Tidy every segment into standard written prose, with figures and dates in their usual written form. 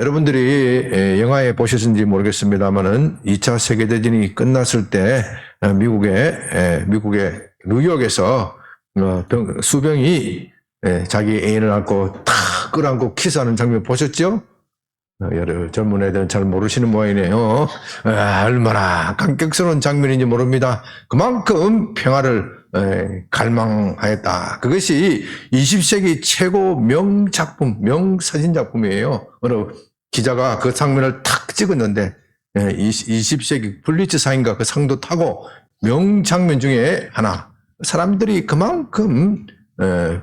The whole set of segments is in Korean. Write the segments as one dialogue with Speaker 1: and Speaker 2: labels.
Speaker 1: 여러분들이 영화에 보셨는지 모르겠습니다만은 2차 세계대전이 끝났을 때 미국의 뉴욕에서 수병이 자기 애인을 안고 탁 끌어안고 키스하는 장면 보셨죠? 여러 젊은 애들은 잘 모르시는 모양이네요. 얼마나 감격스러운 장면인지 모릅니다. 그만큼 평화를 갈망하였다. 그것이 20세기 최고 명작품, 명사진작품이에요. 어느 기자가 그 장면을 탁 찍었는데 20세기 불리츠상인가 그 상도 타고 명장면 중에 하나. 사람들이 그만큼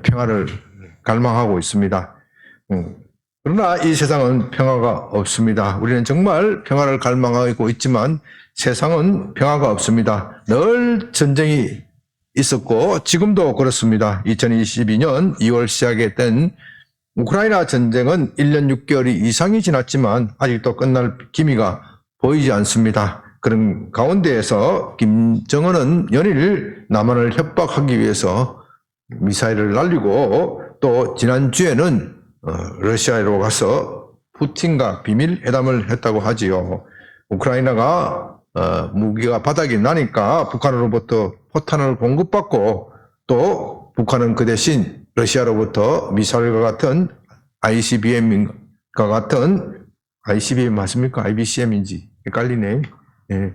Speaker 1: 평화를 갈망하고 있습니다. 그러나 이 세상은 평화가 없습니다. 우리는 정말 평화를 갈망하고 있지만 세상은 평화가 없습니다. 늘 전쟁이 있었고 지금도 그렇습니다. 2022년 2월 시작했던 우크라이나 전쟁은 1년 6개월이 이상이 지났지만 아직도 끝날 기미가 보이지 않습니다. 그런 가운데에서 김정은은 연일 남한을 협박하기 위해서 미사일을 날리고 또 지난주에는 러시아로 가서 푸틴과 비밀 회담을 했다고 하지요. 우크라이나가 무기가 바닥이 나니까 북한으로부터 포탄을 공급받고 또 북한은 그 대신 러시아로부터 미사일과 같은 ICBM과 같은 ICBM 맞습니까? IBCM인지 헷갈리네. 예.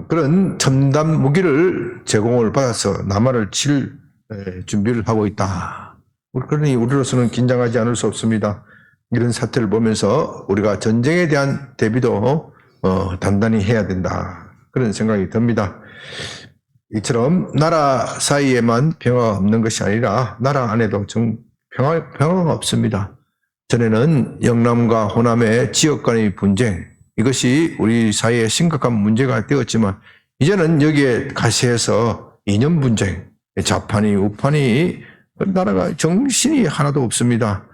Speaker 1: 그런 첨단 무기를 제공을 받아서 남한을 칠 준비를 하고 있다. 그러니 우리로서는 긴장하지 않을 수 없습니다. 이런 사태를 보면서 우리가 전쟁에 대한 대비도 단단히 해야 된다. 그런 생각이 듭니다. 이처럼 나라 사이에만 평화가 없는 것이 아니라 나라 안에도 평화가 없습니다. 전에는 영남과 호남의 지역 간의 분쟁, 이것이 우리 사회에 심각한 문제가 되었지만 이제는 여기에 가세해서 이념 분쟁, 좌판이 우판이 나라가 정신이 하나도 없습니다.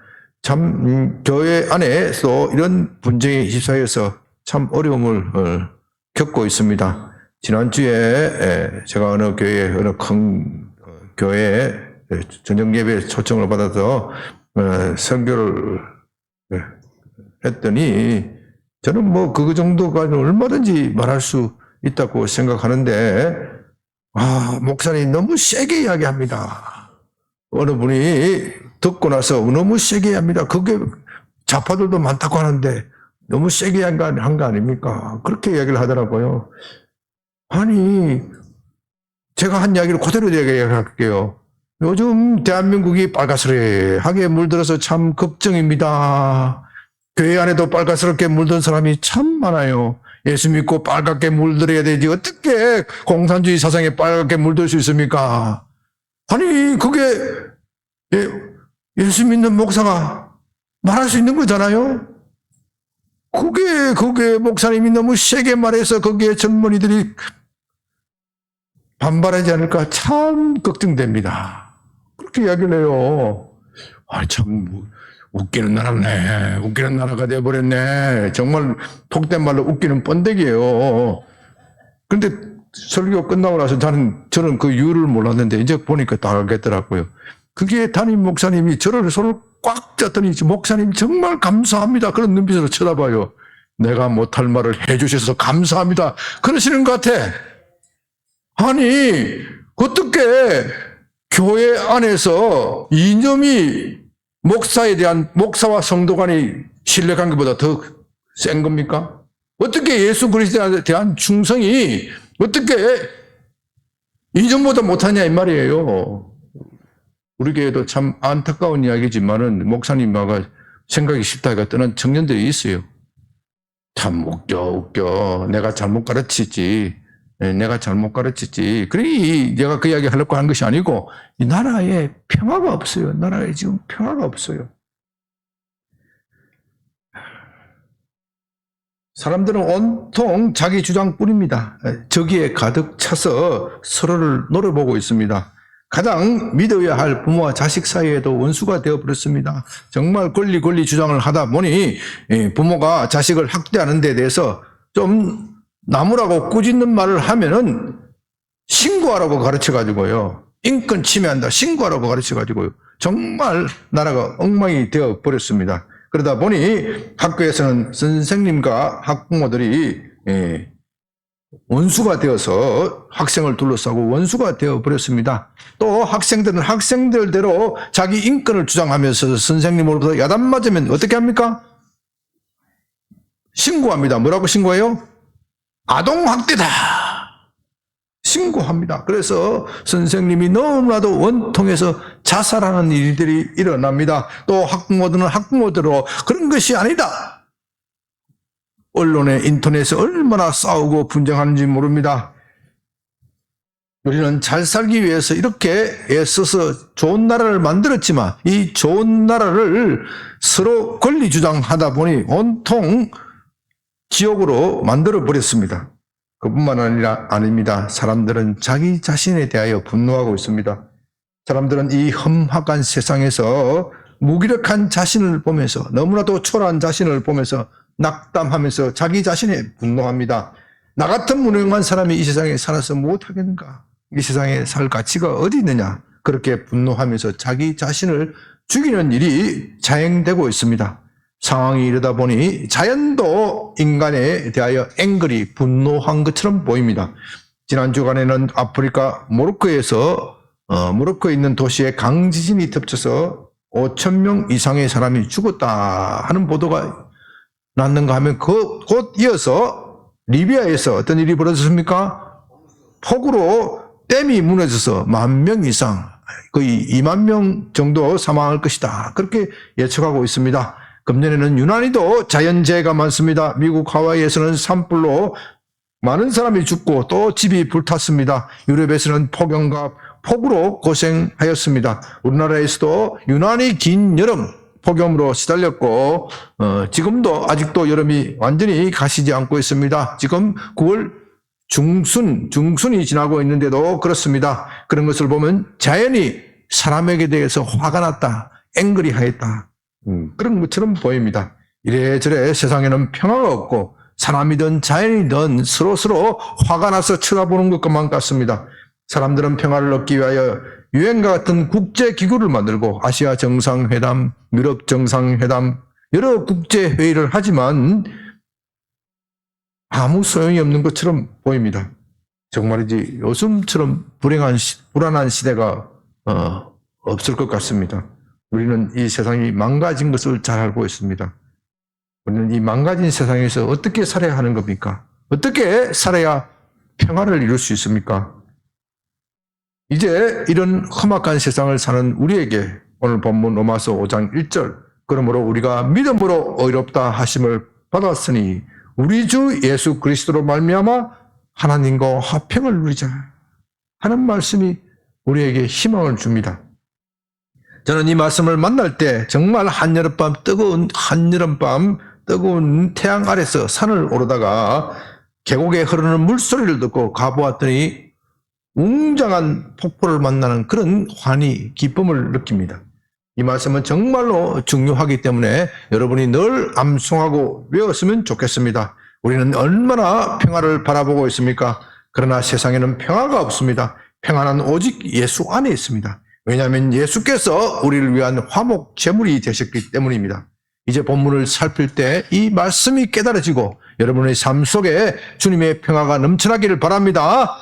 Speaker 1: 참 교회 안에서 이런 분쟁에 휩싸여서 참 어려움을 겪고 있습니다. 지난주에 제가 어느 큰 교회에 저녁 예배 초청을 받아서 설교를 했더니 저는 뭐 그 정도가 얼마든지 말할 수 있다고 생각하는데 목사님 너무 세게 이야기합니다. 어느 분이 듣고 나서 너무 세게 합니다. 그게 좌파들도 많다고 하는데 너무 세게 한 거 아닙니까? 그렇게 이야기를 하더라고요. 아니, 제가 한 이야기를 그대로 이야기할게요. 요즘 대한민국이 빨갛스레하게 물들어서 참 걱정입니다. 교회 안에도 빨갛스럽게 물든 사람이 참 많아요. 예수 믿고 빨갛게 물들어야 되지. 어떻게 공산주의 사상에 빨갛게 물들 수 있습니까? 아니, 그게 예수 믿는 목사가 말할 수 있는 거잖아요? 그게 목사님이 너무 세게 말해서 거기에 젊은이들이 반발하지 않을까 참 걱정됩니다. 그렇게 이야기를 해요. 참 웃기는 나라네. 웃기는 나라가 돼버렸네. 정말 속된 말로 웃기는 번데기예요. 그런데 설교 끝나고 나서 저는 그 이유를 몰랐는데 이제 보니까 다 알겠더라고요. 그게 담임 목사님이 저를 손을 꽉 잡더니 목사님 정말 감사합니다. 그런 눈빛으로 쳐다봐요. 내가 못할 말을 해주셔서 감사합니다. 그러시는 것 같아. 아니 어떻게 교회 안에서 이념이 목사와 성도 간의 신뢰관계보다 더 센 겁니까? 어떻게 예수 그리스도에 대한 충성이 어떻게 이전보다 못하냐 이 말이에요. 우리 교회도 참 안타까운 이야기지만은 목사님과 생각이 쉽다가 떠난 청년들이 있어요. 참 웃겨. 내가 잘못 가르치지. 그러니 내가 그 이야기 하려고 한 것이 아니고 이 나라에 평화가 없어요. 나라에 지금 평화가 없어요. 사람들은 온통 자기 주장뿐입니다. 저기에 가득 차서 서로를 노려보고 있습니다. 가장 믿어야 할 부모와 자식 사이에도 원수가 되어버렸습니다. 정말 권리 주장을 하다 보니 부모가 자식을 학대하는 데 대해서 좀 나무라고 꾸짖는 말을 하면은 신고하라고 가르쳐가지고요. 인권 침해한다. 신고하라고 가르쳐가지고요. 정말 나라가 엉망이 되어버렸습니다. 그러다 보니 학교에서는 선생님과 학부모들이 원수가 되어서 학생을 둘러싸고 원수가 되어버렸습니다. 또 학생들은 학생들대로 자기 인권을 주장하면서 선생님으로부터 야단맞으면 어떻게 합니까? 신고합니다. 뭐라고 신고해요? 아동학대다. 신고합니다. 그래서 선생님이 너무나도 원통해서 자살하는 일들이 일어납니다. 또 학부모들은 학부모대로 그런 것이 아니다. 언론에 인터넷에 얼마나 싸우고 분쟁하는지 모릅니다. 우리는 잘 살기 위해서 이렇게 애써서 좋은 나라를 만들었지만 이 좋은 나라를 서로 권리 주장하다 보니 온통 지옥으로 만들어버렸습니다. 그뿐만 아닙니다. 사람들은 자기 자신에 대하여 분노하고 있습니다. 사람들은 이 험악한 세상에서 무기력한 자신을 보면서 너무나도 초라한 자신을 보면서 낙담하면서 자기 자신에 분노합니다. 나 같은 무능한 사람이 이 세상에 살아서 못하겠는가? 이 세상에 살 가치가 어디 있느냐? 그렇게 분노하면서 자기 자신을 죽이는 일이 자행되고 있습니다. 상황이 이러다 보니 자연도 인간에 대하여 앵글이 분노한 것처럼 보입니다. 지난 주간에는 아프리카 모로코에 있는 도시에 강지진이 덮쳐서 5,000명 이상의 사람이 죽었다 하는 보도가 났는가 하면 곧 이어서 리비아에서 어떤 일이 벌어졌습니까? 폭우로 댐이 무너져서 10,000명 이상, 거의 20,000명 정도 사망할 것이다. 그렇게 예측하고 있습니다. 금년에는 유난히도 자연재해가 많습니다. 미국 하와이에서는 산불로 많은 사람이 죽고 또 집이 불탔습니다. 유럽에서는 폭염과 폭우로 고생하였습니다. 우리나라에서도 유난히 긴 여름 폭염으로 시달렸고 지금도 아직도 여름이 완전히 가시지 않고 있습니다. 지금 9월 중순이 지나고 있는데도 그렇습니다. 그런 것을 보면 자연이 사람에게 대해서 화가 났다, 앵그리 하였다, 그런 것처럼 보입니다. 이래저래 세상에는 평화가 없고 사람이든 자연이든 서로 화가 나서 쳐다보는 것만 같습니다. 사람들은 평화를 얻기 위하여 유엔과 같은 국제기구를 만들고 아시아 정상회담, 유럽 정상회담, 여러 국제회의를 하지만 아무 소용이 없는 것처럼 보입니다. 정말이지 요즘처럼 불안한 시대가 없을 것 같습니다. 우리는 이 세상이 망가진 것을 잘 알고 있습니다. 우리는 이 망가진 세상에서 어떻게 살아야 하는 겁니까? 어떻게 살아야 평화를 이룰 수 있습니까? 이제 이런 험악한 세상을 사는 우리에게 오늘 본문 로마서 5장 1절, 그러므로 우리가 믿음으로 의롭다 하심을 받았으니 우리 주 예수 그리스도로 말미암아 하나님과 화평을 누리자 하는 말씀이 우리에게 희망을 줍니다. 저는 이 말씀을 만날 때 정말 뜨거운 한여름밤 뜨거운 태양 아래서 산을 오르다가 계곡에 흐르는 물소리를 듣고 가보았더니 웅장한 폭포를 만나는 그런 기쁨을 느낍니다. 이 말씀은 정말로 중요하기 때문에 여러분이 늘 암송하고 외웠으면 좋겠습니다. 우리는 얼마나 평화를 바라보고 있습니까? 그러나 세상에는 평화가 없습니다. 평화는 오직 예수 안에 있습니다. 왜냐하면 예수께서 우리를 위한 화목 제물이 되셨기 때문입니다. 이제 본문을 살필 때 이 말씀이 깨달아지고 여러분의 삶 속에 주님의 평화가 넘쳐나기를 바랍니다.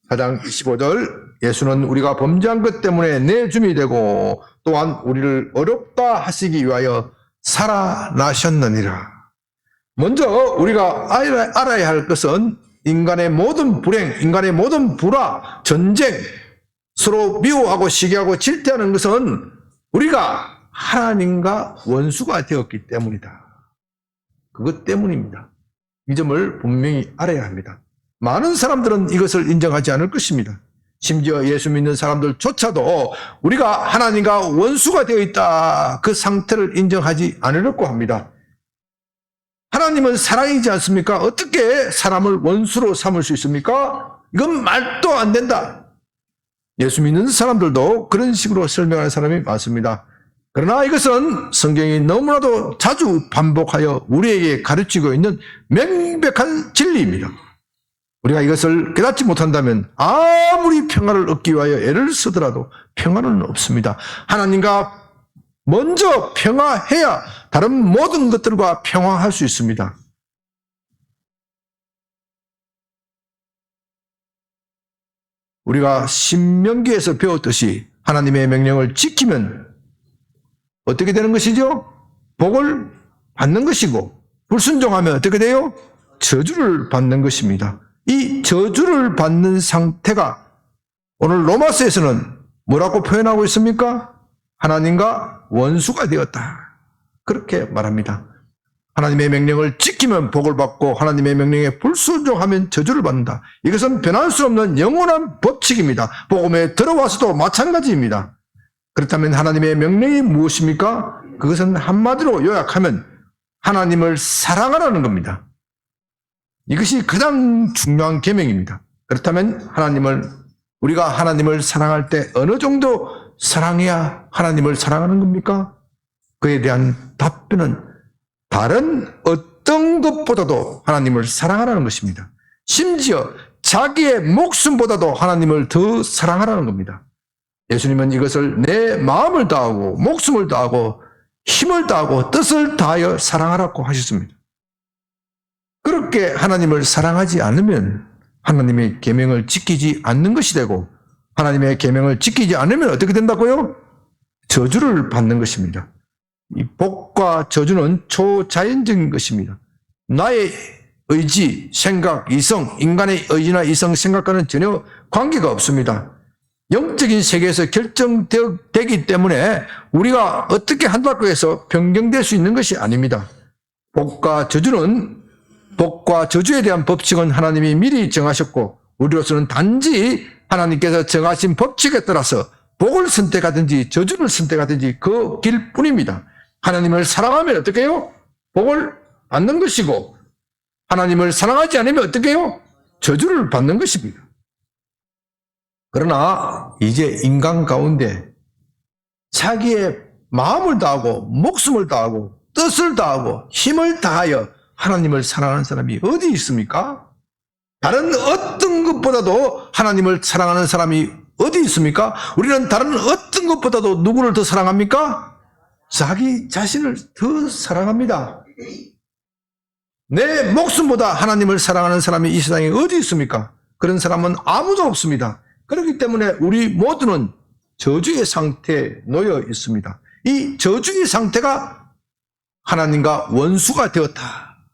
Speaker 1: 4장 25절, 예수는 우리가 범죄한 것 때문에 내줌이 되고 또한 우리를 어렵다 하시기 위하여 살아나셨느니라. 먼저 우리가 알아야 할 것은 인간의 모든 불행, 인간의 모든 불화, 전쟁, 서로 미워하고 시기하고 질투하는 것은 우리가 하나님과 원수가 되었기 때문이다. 그것 때문입니다. 이 점을 분명히 알아야 합니다. 많은 사람들은 이것을 인정하지 않을 것입니다. 심지어 예수 믿는 사람들조차도 우리가 하나님과 원수가 되어 있다, 그 상태를 인정하지 않으려고 합니다. 하나님은 사랑이지 않습니까? 어떻게 사람을 원수로 삼을 수 있습니까? 이건 말도 안 된다. 예수 믿는 사람들도 그런 식으로 설명하는 사람이 많습니다. 그러나 이것은 성경이 너무나도 자주 반복하여 우리에게 가르치고 있는 명백한 진리입니다. 우리가 이것을 깨닫지 못한다면 아무리 평화를 얻기 위하여 애를 쓰더라도 평화는 없습니다. 하나님과 먼저 평화해야 다른 모든 것들과 평화할 수 있습니다. 우리가 신명기에서 배웠듯이 하나님의 명령을 지키면 어떻게 되는 것이죠? 복을 받는 것이고, 불순종하면 어떻게 돼요? 저주를 받는 것입니다. 이 저주를 받는 상태가 오늘 로마서에서는 뭐라고 표현하고 있습니까? 하나님과 원수가 되었다. 그렇게 말합니다. 하나님의 명령을 지키면 복을 받고 하나님의 명령에 불순종하면 저주를 받는다. 이것은 변할 수 없는 영원한 법칙입니다. 복음에 들어와서도 마찬가지입니다. 그렇다면 하나님의 명령이 무엇입니까? 그것은 한마디로 요약하면 하나님을 사랑하라는 겁니다. 이것이 가장 중요한 계명입니다. 그렇다면 우리가 하나님을 사랑할 때 어느 정도 사랑해야 하나님을 사랑하는 겁니까? 그에 대한 답변은 다른 어떤 것보다도 하나님을 사랑하라는 것입니다. 심지어 자기의 목숨보다도 하나님을 더 사랑하라는 겁니다. 예수님은 이것을 내 마음을 다하고 목숨을 다하고 힘을 다하고 뜻을 다하여 사랑하라고 하셨습니다. 그렇게 하나님을 사랑하지 않으면 하나님의 계명을 지키지 않는 것이 되고, 하나님의 계명을 지키지 않으면 어떻게 된다고요? 저주를 받는 것입니다. 이 복과 저주는 초자연적인 것입니다. 나의 의지, 생각, 이성, 인간의 의지나 이성, 생각과는 전혀 관계가 없습니다. 영적인 세계에서 결정되기 때문에 우리가 어떻게 한다고 해서 변경될 수 있는 것이 아닙니다. 복과 저주에 대한 법칙은 하나님이 미리 정하셨고, 우리로서는 단지 하나님께서 정하신 법칙에 따라서 복을 선택하든지 저주를 선택하든지 그 길뿐입니다. 하나님을 사랑하면 어떻게 해요? 복을 받는 것이고, 하나님을 사랑하지 않으면 어떻게 해요? 저주를 받는 것입니다. 그러나 이제 인간 가운데 자기의 마음을 다하고 목숨을 다하고 뜻을 다하고 힘을 다하여 하나님을 사랑하는 사람이 어디 있습니까? 다른 어떤 것보다도 하나님을 사랑하는 사람이 어디 있습니까? 우리는 다른 어떤 것보다도 누구를 더 사랑합니까? 자기 자신을 더 사랑합니다. 내 목숨보다 하나님을 사랑하는 사람이 이 세상에 어디 있습니까? 그런 사람은 아무도 없습니다. 그렇기 때문에 우리 모두는 저주의 상태에 놓여 있습니다. 이 저주의 상태가 하나님과 원수가 되었다.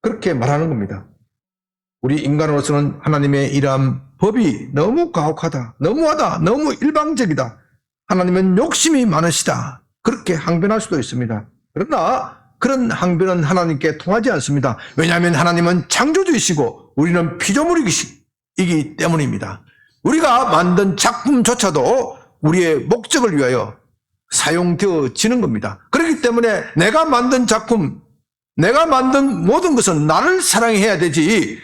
Speaker 1: 그렇게 말하는 겁니다. 우리 인간으로서는 하나님의 이러한 법이 너무 가혹하다, 너무하다, 너무 일방적이다. 하나님은 욕심이 많으시다. 그렇게 항변할 수도 있습니다. 그러나 그런 항변은 하나님께 통하지 않습니다. 왜냐하면 하나님은 창조주이시고 우리는 피조물이기 때문입니다. 우리가 만든 작품조차도 우리의 목적을 위하여 사용되어지는 겁니다. 그렇기 때문에 내가 만든 작품, 내가 만든 모든 것은 나를 사랑해야 되지,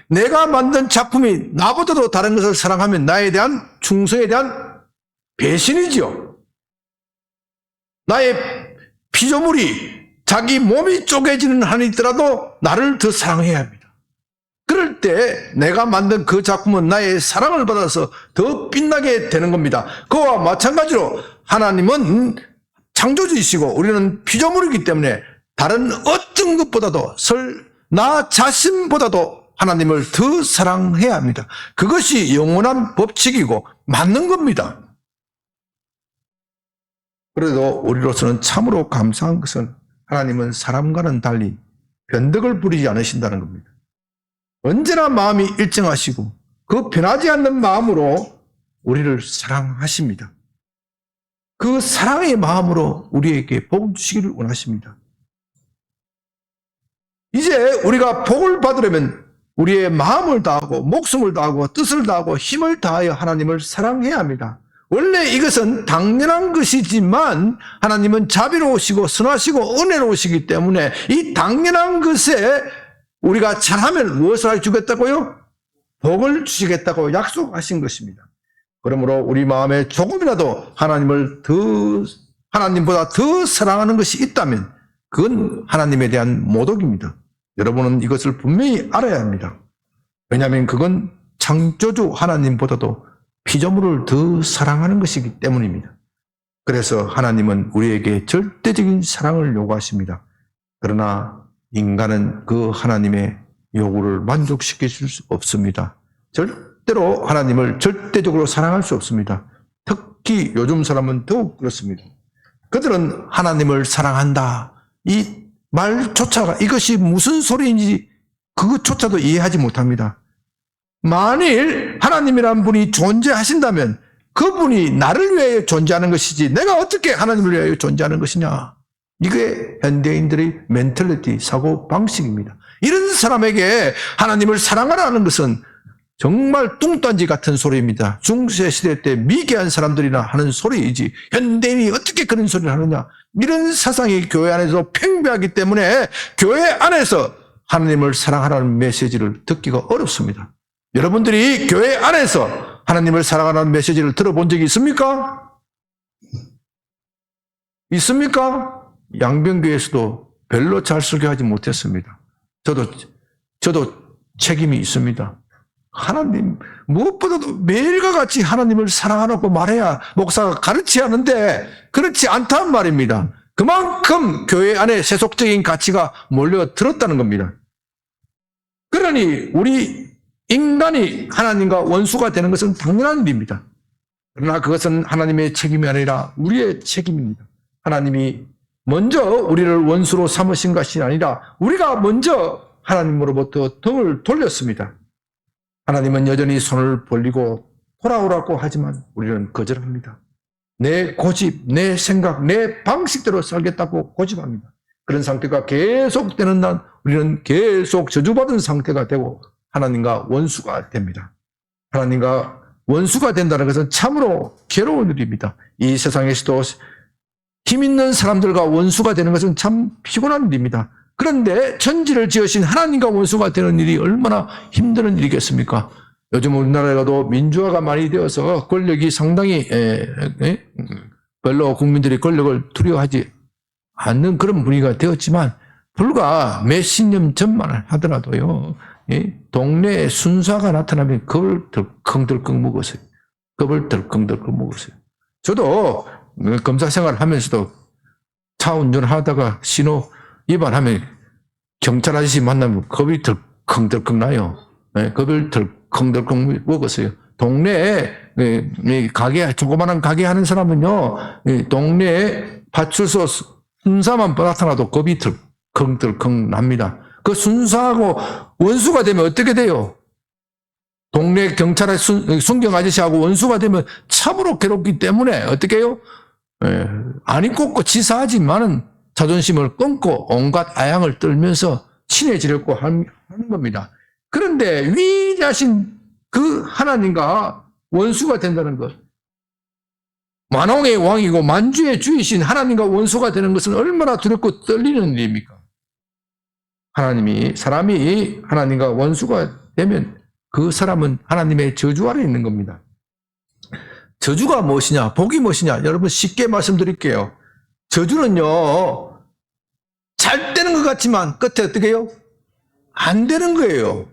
Speaker 1: 내가 만든 작품이 나보다도 다른 것을 사랑하면 나에 대한 충성에 대한 배신이지요. 나의 피조물이 자기 몸이 쪼개지는 한이 있더라도 나를 더 사랑해야 합니다. 그럴 때 내가 만든 그 작품은 나의 사랑을 받아서 더 빛나게 되는 겁니다. 그와 마찬가지로 하나님은 창조주이시고 우리는 피조물이기 때문에 다른 어떤 것보다도 나 자신보다도 하나님을 더 사랑해야 합니다. 그것이 영원한 법칙이고 맞는 겁니다. 그래도 우리로서는 참으로 감사한 것은 하나님은 사람과는 달리 변덕을 부리지 않으신다는 겁니다. 언제나 마음이 일정하시고 그 변하지 않는 마음으로 우리를 사랑하십니다. 그 사랑의 마음으로 우리에게 복을 주시기를 원하십니다. 이제 우리가 복을 받으려면 우리의 마음을 다하고 목숨을 다하고 뜻을 다하고 힘을 다하여 하나님을 사랑해야 합니다. 원래 이것은 당연한 것이지만 하나님은 자비로우시고 선하시고 은혜로우시기 때문에 이 당연한 것에 우리가 잘하면 무엇을 해주겠다고요? 복을 주시겠다고 약속하신 것입니다. 그러므로 우리 마음에 조금이라도 하나님보다 더 사랑하는 것이 있다면 그건 하나님에 대한 모독입니다. 여러분은 이것을 분명히 알아야 합니다. 왜냐하면 그건 창조주 하나님보다도 피조물을 더 사랑하는 것이기 때문입니다. 그래서 하나님은 우리에게 절대적인 사랑을 요구하십니다. 그러나 인간은 그 하나님의 요구를 만족시킬 수 없습니다. 절대로 하나님을 절대적으로 사랑할 수 없습니다. 특히 요즘 사람은 더욱 그렇습니다. 그들은 하나님을 사랑한다. 이 말조차가 이것이 무슨 소리인지 그것조차도 이해하지 못합니다. 만일 하나님이라는 분이 존재하신다면 그분이 나를 위해 존재하는 것이지 내가 어떻게 하나님을 위해 존재하는 것이냐. 이게 현대인들의 멘탈리티, 사고 방식입니다. 이런 사람에게 하나님을 사랑하라는 것은 정말 뚱딴지 같은 소리입니다. 중세시대 때 미개한 사람들이나 하는 소리이지 현대인이 어떻게 그런 소리를 하느냐. 이런 사상이 교회 안에서 팽배하기 때문에 교회 안에서 하나님을 사랑하라는 메시지를 듣기가 어렵습니다. 여러분들이 교회 안에서 하나님을 사랑하라는 메시지를 들어본 적이 있습니까? 있습니까? 양병교회에서도 별로 잘 설교하지 못했습니다. 저도 책임이 있습니다. 하나님, 무엇보다도 매일과 같이 하나님을 사랑하라고 말해야 목사가 가르쳐야 하는데 그렇지 않단 말입니다. 그만큼 교회 안에 세속적인 가치가 몰려들었다는 겁니다. 그러니 우리 인간이 하나님과 원수가 되는 것은 당연한 일입니다. 그러나 그것은 하나님의 책임이 아니라 우리의 책임입니다. 하나님이 먼저 우리를 원수로 삼으신 것이 아니라 우리가 먼저 하나님으로부터 등을 돌렸습니다. 하나님은 여전히 손을 벌리고 돌아오라고 하지만 우리는 거절합니다. 내 고집, 내 생각, 내 방식대로 살겠다고 고집합니다. 그런 상태가 계속되는 날 우리는 계속 저주받은 상태가 되고 하나님과 원수가 됩니다. 하나님과 원수가 된다는 것은 참으로 괴로운 일입니다. 이 세상에서도 힘 있는 사람들과 원수가 되는 것은 참 피곤한 일입니다. 그런데 천지를 지으신 하나님과 원수가 되는 일이 얼마나 힘든 일이겠습니까? 요즘 우리나라에도 민주화가 많이 되어서 권력이 상당히 별로 국민들이 권력을 두려워하지 않는 그런 분위기가 되었지만 불과 몇십 년 전만 하더라도요. 동네에 순사가 나타나면 겁을 덜컹덜컹 먹었어요. 겁을 덜컹덜컹 먹었어요. 저도 검사 생활을 하면서도 차 운전하다가 신호 위반하면 경찰 아저씨 만나면 겁이 덜컹덜컹 나요. 겁을 덜컹덜컹 먹었어요. 동네에 조그마한 가게 하는 사람은요, 동네에 파출소 순사만 나타나도 겁이 덜컹덜컹 납니다. 그 순사하고 원수가 되면 어떻게 돼요? 동네 경찰의 순경 아저씨하고 원수가 되면 참으로 괴롭기 때문에 어떻게 해요? 아니 꼽고 지사하지만은 자존심을 끊고 온갖 아양을 떨면서 친해지려고 하는 겁니다. 그런데 위대하신 그 하나님과 원수가 된다는 것, 만왕의 왕이고 만주의 주이신 하나님과 원수가 되는 것은 얼마나 두렵고 떨리는 일입니까? 사람이 하나님과 원수가 되면 그 사람은 하나님의 저주 아래 있는 겁니다. 저주가 무엇이냐? 복이 무엇이냐? 여러분 쉽게 말씀드릴게요. 저주는요, 잘 되는 것 같지만 끝에 어떻게 해요? 안 되는 거예요.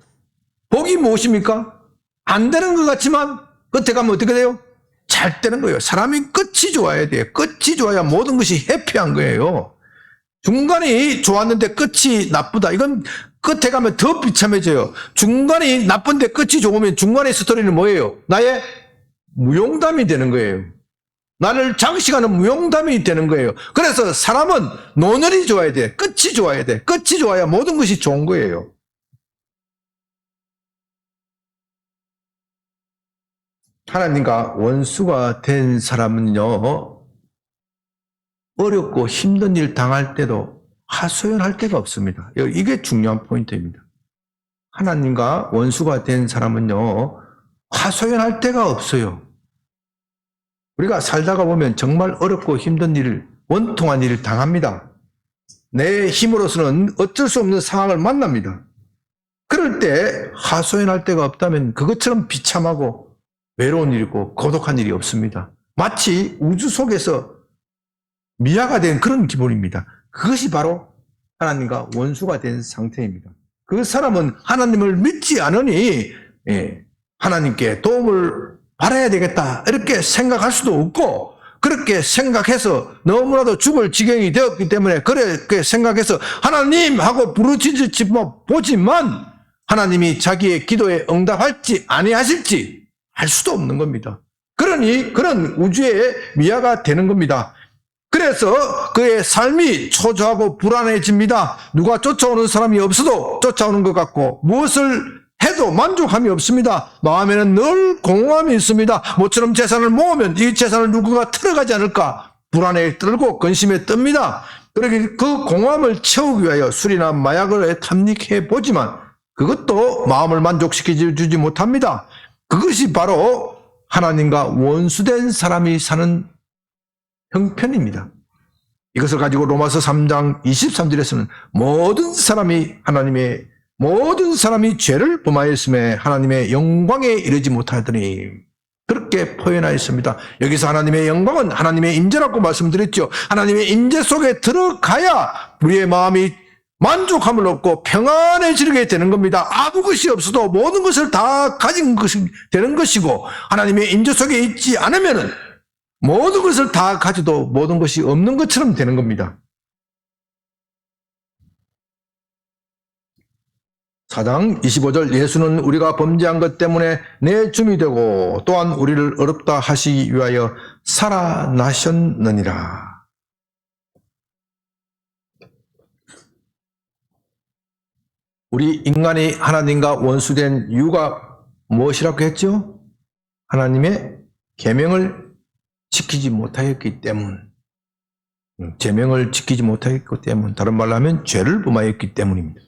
Speaker 1: 복이 무엇입니까? 안 되는 것 같지만 끝에 가면 어떻게 돼요? 잘 되는 거예요. 사람이 끝이 좋아야 돼요. 끝이 좋아야 모든 것이 해피한 거예요. 중간이 좋았는데 끝이 나쁘다. 이건 끝에 가면 더 비참해져요. 중간이 나쁜데 끝이 좋으면 중간의 스토리는 뭐예요? 나의 무용담이 되는 거예요. 나를 장식하는 무용담이 되는 거예요. 그래서 사람은 노늘이 좋아야 돼. 끝이 좋아야 돼. 끝이 좋아야 모든 것이 좋은 거예요. 하나님과 원수가 된 사람은요, 어렵고 힘든 일 당할 때도 하소연할 데가 없습니다. 이게 중요한 포인트입니다. 하나님과 원수가 된 사람은요, 하소연할 데가 없어요. 우리가 살다가 보면 정말 어렵고 힘든 일을, 원통한 일을 당합니다. 내 힘으로서는 어쩔 수 없는 상황을 만납니다. 그럴 때 하소연할 데가 없다면 그것처럼 비참하고 외로운 일이고 고독한 일이 없습니다. 마치 우주 속에서 미아가 된 그런 기분입니다. 그것이 바로 하나님과 원수가 된 상태입니다. 그 사람은 하나님을 믿지 않으니 하나님께 도움을 받아야 되겠다 이렇게 생각할 수도 없고, 그렇게 생각해서 너무나도 죽을 지경이 되었기 때문에 그렇게 생각해서 하나님 하고 부르짖지 보지만 하나님이 자기의 기도에 응답할지 아니하실지 알 수도 없는 겁니다. 그러니 그런 우주의 미아가 되는 겁니다. 그래서 그의 삶이 초조하고 불안해집니다. 누가 쫓아오는 사람이 없어도 쫓아오는 것 같고 무엇을 해도 만족함이 없습니다. 마음에는 늘 공허함이 있습니다. 모처럼 재산을 모으면 이 재산을 누군가 틀어가지 않을까 불안에 떨고 근심에 뜹니다. 그러기 그 공허함을 채우기 위하여 술이나 마약을 탐닉해 보지만 그것도 마음을 만족시켜 주지 못합니다. 그것이 바로 하나님과 원수된 사람이 사는 형편입니다. 이것을 가지고 로마서 3장 23절에서는 모든 사람이 죄를 범하였음에 하나님의 영광에 이르지 못하더니 그렇게 표현하였습니다. 여기서 하나님의 영광은 하나님의 임재라고 말씀드렸죠. 하나님의 임재 속에 들어가야 우리의 마음이 만족함을 얻고 평안해지게 되는 겁니다. 아무 것이 없어도 모든 것을 다 가진 것이 되는 것이고 하나님의 임재 속에 있지 않으면 모든 것을 다 가져도 모든 것이 없는 것처럼 되는 겁니다. 4장 25절 예수는 우리가 범죄한 것 때문에 내 줌이 되고 또한 우리를 어렵다 하시기 위하여 살아나셨느니라. 우리 인간이 하나님과 원수된 이유가 무엇이라고 했죠? 하나님의 계명을 지키지 못하였기 때문, 계명을 지키지 못하였기 때문, 다른 말로 하면 죄를 범하였기 때문입니다.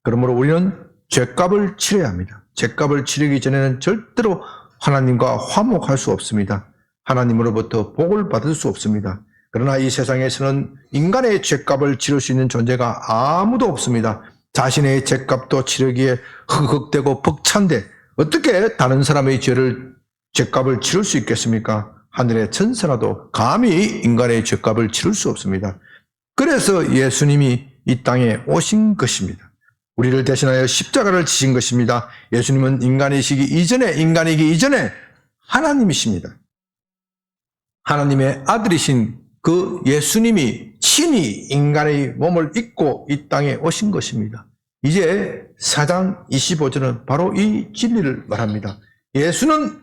Speaker 1: 그러므로 우리는 죄값을 치러야 합니다. 죄값을 치르기 전에는 절대로 하나님과 화목할 수 없습니다. 하나님으로부터 복을 받을 수 없습니다. 그러나 이 세상에서는 인간의 죄값을 치를 수 있는 존재가 아무도 없습니다. 자신의 죄값도 치르기에 흑흑대고 벅찬데 어떻게 다른 사람의 죄값을 치를 수 있겠습니까? 하늘의 천사라도 감히 인간의 죄값을 치를 수 없습니다. 그래서 예수님이 이 땅에 오신 것입니다. 우리를 대신하여 십자가를 지신 것입니다. 예수님은 인간이기 이전에 하나님이십니다. 하나님의 아들이신 그 예수님이 친히 인간의 몸을 입고 이 땅에 오신 것입니다. 이제 4장 25절은 바로 이 진리를 말합니다. 예수는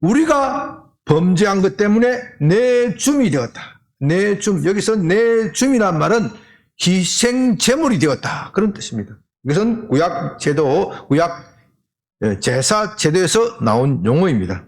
Speaker 1: 우리가 범죄한 것 때문에 내 줌이 되었다. 내 줌, 여기서 내 줌이란 말은 희생 제물이 되었다. 그런 뜻입니다. 이것은 구약 제사 제도에서 나온 용어입니다.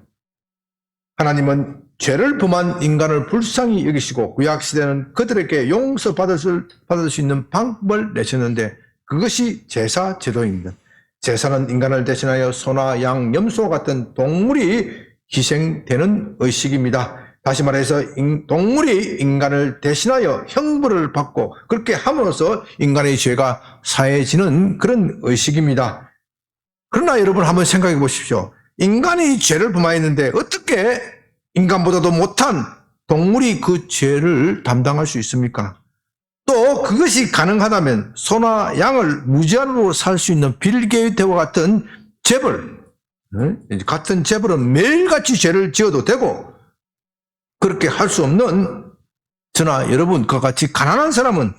Speaker 1: 하나님은 죄를 범한 인간을 불쌍히 여기시고 구약 시대는 그들에게 용서받을 수 있는 방법을 내셨는데 그것이 제사 제도입니다. 제사는 인간을 대신하여 소나 양, 염소와 같은 동물이 희생되는 의식입니다. 다시 말해서 동물이 인간을 대신하여 형벌을 받고 그렇게 함으로써 인간의 죄가 사해지는 그런 의식입니다. 그러나 여러분 한번 생각해 보십시오. 인간이 죄를 범하였는데 어떻게 인간보다도 못한 동물이 그 죄를 담당할 수 있습니까? 또 그것이 가능하다면 소나 양을 무제한으로 살 수 있는 빌 게이트와 같은 재벌, 같은 재벌은 매일같이 죄를 지어도 되고 그렇게 할 수 없는 저나 여러분 그와 같이 가난한 사람은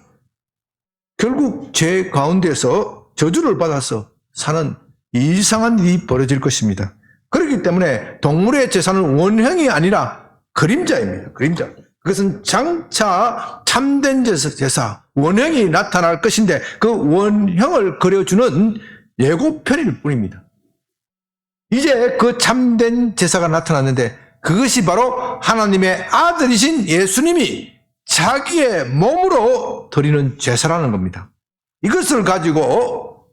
Speaker 1: 결국 죄 가운데서 저주를 받아서 사는 이상한 일이 벌어질 것입니다. 그렇기 때문에 동물의 제사는 원형이 아니라 그림자입니다. 그림자. 그것은 장차 참된 제사, 원형이 나타날 것인데 그 원형을 그려주는 예고편일 뿐입니다. 이제 그 참된 제사가 나타났는데 그것이 바로 하나님의 아들이신 예수님이 자기의 몸으로 드리는 제사라는 겁니다. 이것을 가지고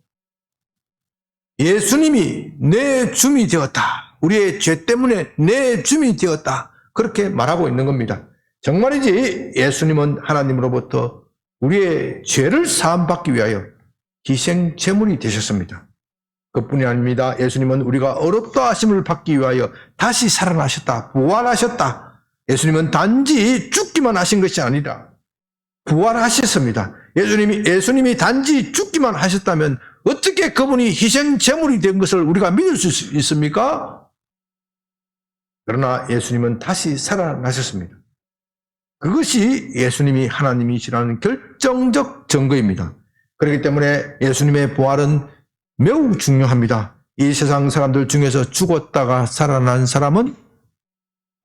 Speaker 1: 예수님이 내 줌이 되었다. 우리의 죄 때문에 내 줌이 되었다. 그렇게 말하고 있는 겁니다. 정말이지 예수님은 하나님으로부터 우리의 죄를 사함받기 위하여 희생 제물이 되셨습니다. 그뿐이 아닙니다. 예수님은 우리가 어렵다 하심을 받기 위하여 다시 살아나셨다. 부활하셨다. 예수님은 단지 죽기만 하신 것이 아니라 부활하셨습니다. 예수님이 단지 죽기만 하셨다면 어떻게 그분이 희생 제물이 된 것을 우리가 믿을 수 있습니까? 그러나 예수님은 다시 살아나셨습니다. 그것이 예수님이 하나님이시라는 결정적 증거입니다. 그렇기 때문에 예수님의 부활은 매우 중요합니다. 이 세상 사람들 중에서 죽었다가 살아난 사람은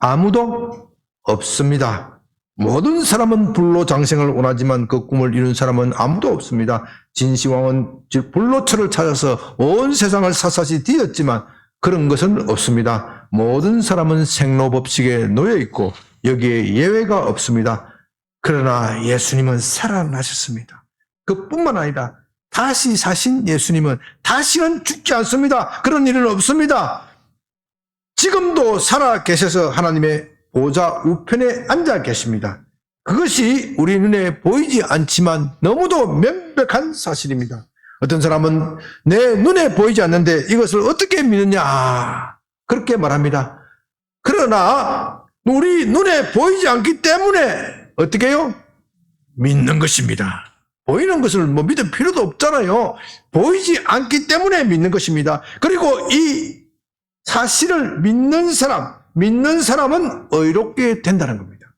Speaker 1: 아무도 없습니다. 모든 사람은 불로 장생을 원하지만 그 꿈을 이룬 사람은 아무도 없습니다. 진시황은 불로처를 찾아서 온 세상을 샅샅이 뒤졌지만 그런 것은 없습니다. 모든 사람은 생로법칙에 놓여 있고 여기에 예외가 없습니다. 그러나 예수님은 살아나셨습니다. 그뿐만 아니라 다시 사신 예수님은 다시는 죽지 않습니다. 그런 일은 없습니다. 지금도 살아 계셔서 하나님의 보좌 우편에 앉아 계십니다. 그것이 우리 눈에 보이지 않지만 너무도 명백한 사실입니다. 어떤 사람은 내 눈에 보이지 않는데 이것을 어떻게 믿느냐 그렇게 말합니다. 그러나 우리 눈에 보이지 않기 때문에 어떻게 해요? 믿는 것입니다. 보이는 것을 믿을 필요도 없잖아요. 보이지 않기 때문에 믿는 것입니다. 그리고 이 사실을 믿는 사람은 의롭게 된다는 겁니다.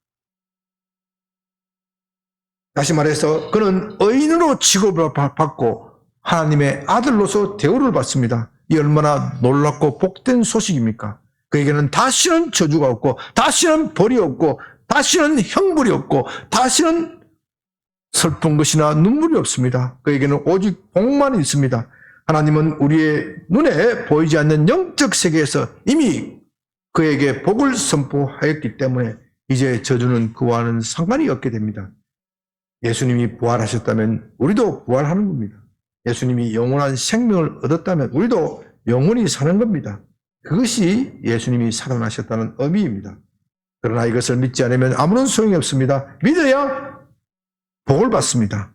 Speaker 1: 다시 말해서 그는 의인으로 취급을 받고 하나님의 아들로서 대우를 받습니다. 이 얼마나 놀랍고 복된 소식입니까? 그에게는 다시는 저주가 없고 다시는 벌이 없고 다시는 형벌이 없고 다시는 슬픈 것이나 눈물이 없습니다. 그에게는 오직 복만 있습니다. 하나님은 우리의 눈에 보이지 않는 영적 세계에서 이미 그에게 복을 선포하였기 때문에 이제 저주는 그와는 상관이 없게 됩니다. 예수님이 부활하셨다면 우리도 부활하는 겁니다. 예수님이 영원한 생명을 얻었다면 우리도 영원히 사는 겁니다. 그것이 예수님이 살아나셨다는 의미입니다. 그러나 이것을 믿지 않으면 아무런 소용이 없습니다. 믿어야 복을 받습니다.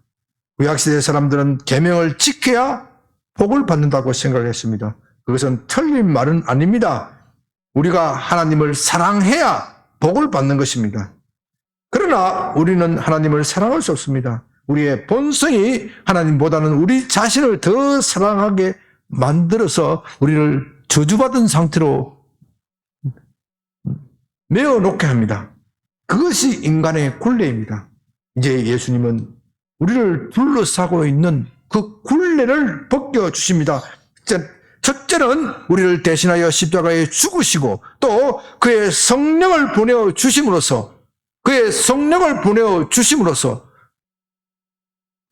Speaker 1: 구약시대 사람들은 계명을 지켜야 복을 받는다고 생각했습니다. 그것은 틀린 말은 아닙니다. 우리가 하나님을 사랑해야 복을 받는 것입니다. 그러나 우리는 하나님을 사랑할 수 없습니다. 우리의 본성이 하나님보다는 우리 자신을 더 사랑하게 만들어서 우리를 저주받은 상태로 메어놓게 합니다. 그것이 인간의 굴레입니다. 이제 예수님은 우리를 둘러싸고 있는 그 굴레를 벗겨주십니다. 첫째는 우리를 대신하여 십자가에 죽으시고 또 그의 성령을 보내어 주심으로써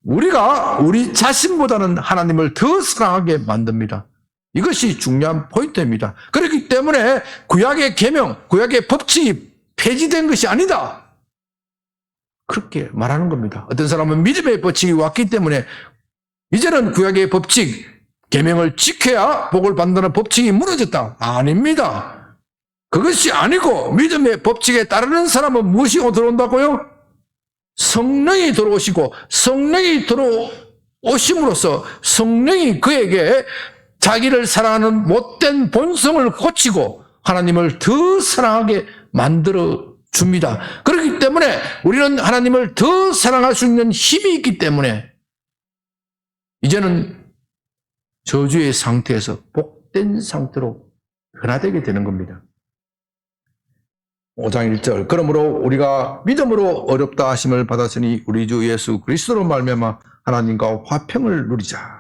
Speaker 1: 우리가 우리 자신보다는 하나님을 더 사랑하게 만듭니다. 이것이 중요한 포인트입니다. 그렇기 때문에 구약의 계명, 구약의 법칙이 폐지된 것이 아니다. 그렇게 말하는 겁니다. 어떤 사람은 믿음의 법칙이 왔기 때문에 이제는 구약의 법칙, 계명을 지켜야 복을 받는다는 법칙이 무너졌다. 아닙니다. 그것이 아니고 믿음의 법칙에 따르는 사람은 무엇이 들어온다고요? 성령이 들어오시고 성령이 들어오심으로써 성령이 그에게 자기를 사랑하는 못된 본성을 고치고 하나님을 더 사랑하게 만들어 줍니다. 그렇기 때문에 우리는 하나님을 더 사랑할 수 있는 힘이 있기 때문에 이제는 저주의 상태에서 복된 상태로 변화되게 되는 겁니다. 5장 1절 그러므로 우리가 믿음으로 어렵다 하심을 받았으니 우리 주 예수 그리스도로 말미암아 하나님과 화평을 누리자.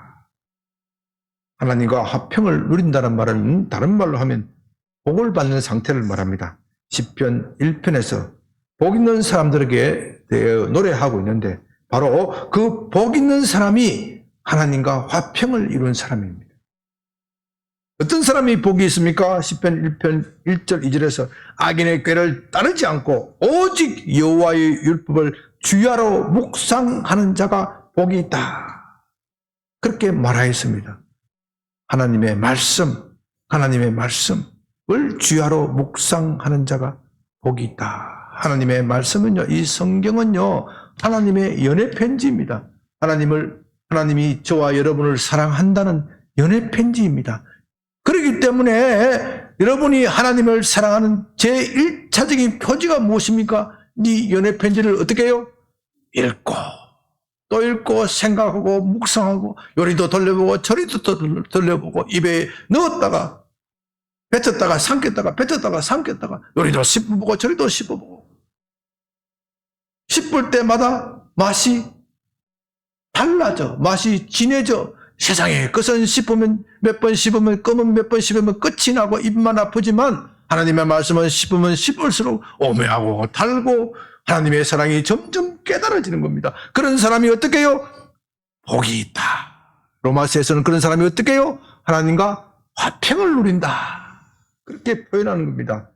Speaker 1: 하나님과 화평을 누린다는 말은 다른 말로 하면 복을 받는 상태를 말합니다. 시편 1편에서 복 있는 사람들에게 대해 노래하고 있는데 바로 그 복 있는 사람이 하나님과 화평을 이룬 사람입니다. 어떤 사람이 복이 있습니까? 시편 1편 1절 2절에서 악인의 꾀를 따르지 않고 오직 여호와의 율법을 주야로 묵상하는 자가 복이 있다. 그렇게 말하였습니다. 하나님의 말씀을 주야로 묵상하는 자가 복이 있다. 하나님의 말씀은요, 이 성경은요, 하나님의 연애 편지입니다. 하나님이 저와 여러분을 사랑한다는 연애 편지입니다. 그렇기 때문에 여러분이 하나님을 사랑하는 제1차적인 표지가 무엇입니까? 이 연애 편지를 어떻게 해요? 읽고 또 읽고 생각하고 묵상하고 요리도 돌려보고 저리도 돌려보고 입에 넣었다가 뱉었다가 삼켰다가 뱉었다가 삼켰다가 요리도 씹어보고 저리도 씹어보고 씹을 때마다 맛이 달라져. 맛이 진해져. 세상에 것은 씹으면 몇 번 씹으면 껌은 몇 번 씹으면 끝이 나고 입만 아프지만 하나님의 말씀은 씹으면 씹을수록 오묘하고 달고 하나님의 사랑이 점점 깨달아지는 겁니다. 그런 사람이 어떻게 해요? 복이 있다. 로마서에서는 그런 사람이 어떻게 해요? 하나님과 화평을 누린다. 그렇게 표현하는 겁니다.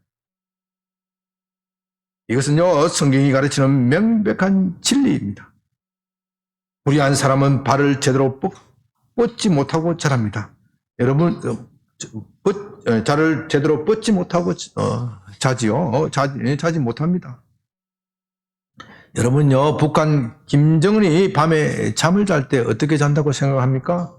Speaker 1: 이것은요, 성경이 가르치는 명백한 진리입니다. 불의한 사람은 발을 제대로 뻗지 못하고 자랍니다. 여러분, 자를 제대로 뻗지 못하고 자지요. 자지 못합니다. 여러분요, 북한 김정은이 밤에 잠을 잘 때 어떻게 잔다고 생각합니까?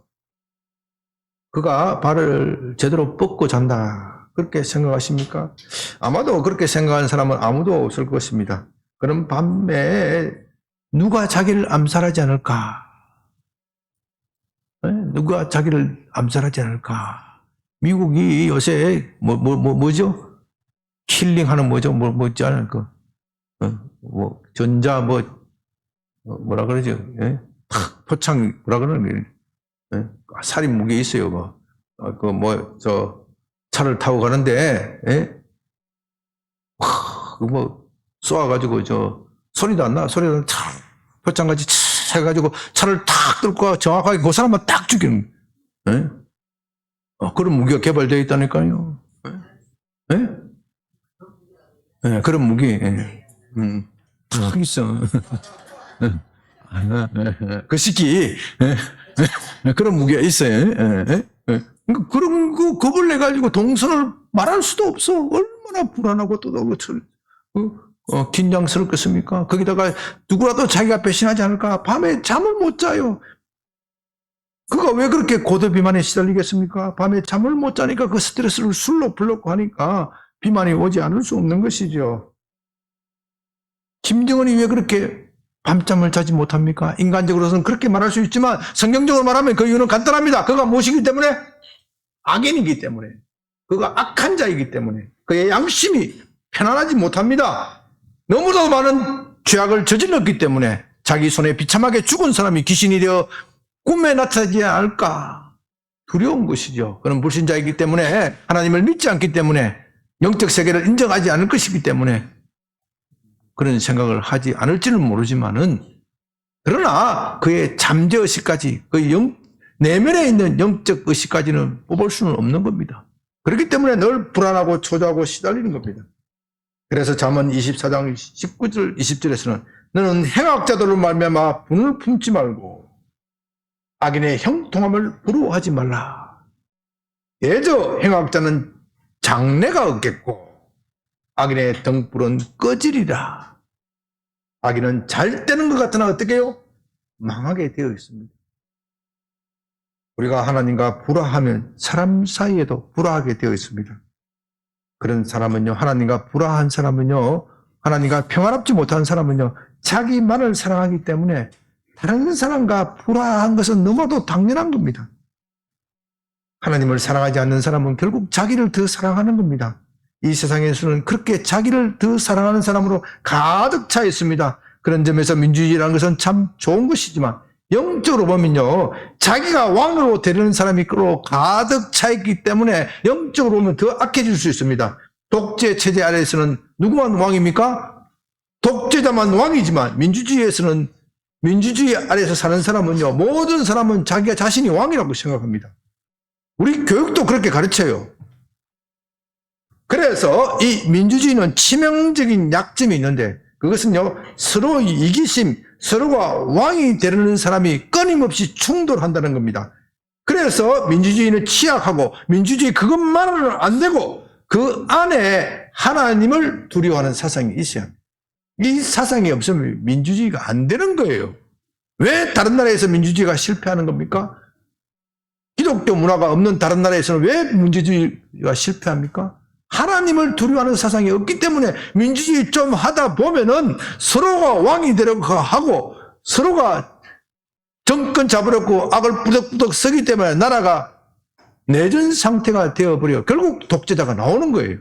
Speaker 1: 그가 발을 제대로 뻗고 잔다. 그렇게 생각하십니까? 아마도 그렇게 생각하는 사람은 아무도 없을 것입니다. 그럼 밤에 누가 자기를 암살하지 않을까? 누가 자기를 암살하지 않을까? 미국이 요새 뭐죠? 킬링하는 뭐지 않을 거? 전자 뭐라 그러죠? 예? 표창 뭐라 그러는 예? 살인 무기 있어요. 차를 타고 가는데 예? 쏘아가지고 소리도 안 나. 소리도 표창같이 해가지고 차를 탁 뚫고 정확하게 그 사람만 딱 죽이는 예? 그런 무기가 개발되어 있다니까요. 예? 예, 그런 무기. 예. 탁 있어. 그 시기 그런 무기가 있어요. 그러니까 그런 거 겁을 내 가지고 동선을 말할 수도 없어. 얼마나 불안하고 또 긴장스럽겠습니까? 거기다가 누구라도 자기가 배신하지 않을까? 밤에 잠을 못 자요. 그가 왜 그렇게 고도 비만에 시달리겠습니까? 밤에 잠을 못 자니까 그 스트레스를 술로 풀려고 하니까 비만이 오지 않을 수 없는 것이죠. 김정은이 왜 그렇게 밤잠을 자지 못합니까? 인간적으로는 그렇게 말할 수 있지만 성경적으로 말하면 그 이유는 간단합니다. 그가 무엇이기 때문에? 악인이기 때문에. 그가 악한 자이기 때문에. 그의 양심이 편안하지 못합니다. 너무도 많은 죄악을 저질렀기 때문에 자기 손에 비참하게 죽은 사람이 귀신이 되어 꿈에 나타나지 않을까 두려운 것이죠. 그는 불신자이기 때문에 하나님을 믿지 않기 때문에 영적 세계를 인정하지 않을 것이기 때문에 그런 생각을 하지 않을지는 모르지만은 그러나 그의 잠재의식까지 그 내면에 있는 영적 의식까지는 뽑을 수는 없는 겁니다. 그렇기 때문에 늘 불안하고 초조하고 시달리는 겁니다. 그래서 잠언 24장 19절 20절에서는 너는 행악자들로 말미암아 분을 품지 말고 악인의 형통함을 부러워하지 말라. 예저 행악자는 장래가 없겠고 악인의 등불은 꺼지리라. 악인은 잘 되는 것 같으나 어떻게 해요? 망하게 되어 있습니다. 우리가 하나님과 불화하면 사람 사이에도 불화하게 되어 있습니다. 그런 사람은요, 하나님과 불화한 사람은요, 하나님과 평화롭지 못한 사람은요, 자기만을 사랑하기 때문에 다른 사람과 불화한 것은 너무도 당연한 겁니다. 하나님을 사랑하지 않는 사람은 결국 자기를 더 사랑하는 겁니다. 이 세상에서는 그렇게 자기를 더 사랑하는 사람으로 가득 차 있습니다. 그런 점에서 민주주의라는 것은 참 좋은 것이지만 영적으로 보면요, 자기가 왕으로 되려는 사람이 가득 차 있기 때문에 영적으로 보면 더 악해질 수 있습니다. 독재 체제 아래에서는 누구만 왕입니까? 독재자만 왕이지만 민주주의에서는 민주주의 아래에서 사는 사람은요, 모든 사람은 자기가 자신이 왕이라고 생각합니다. 우리 교육도 그렇게 가르쳐요. 그래서 이 민주주의는 치명적인 약점이 있는데 그것은요, 서로 이기심, 서로가 왕이 되려는 사람이 끊임없이 충돌한다는 겁니다. 그래서 민주주의는 취약하고 민주주의 그것만으로는 안 되고 그 안에 하나님을 두려워하는 사상이 있어야 합니다. 이 사상이 없으면 민주주의가 안 되는 거예요. 왜 다른 나라에서 민주주의가 실패하는 겁니까? 기독교 문화가 없는 다른 나라에서는 왜 민주주의가 실패합니까? 하나님을 두려워하는 사상이 없기 때문에 민주주의 좀 하다 보면은 서로가 왕이 되려고 하고 서로가 정권 잡으려고 악을 부덕부덕 쓰기 때문에 나라가 내전 상태가 되어버려 결국 독재자가 나오는 거예요.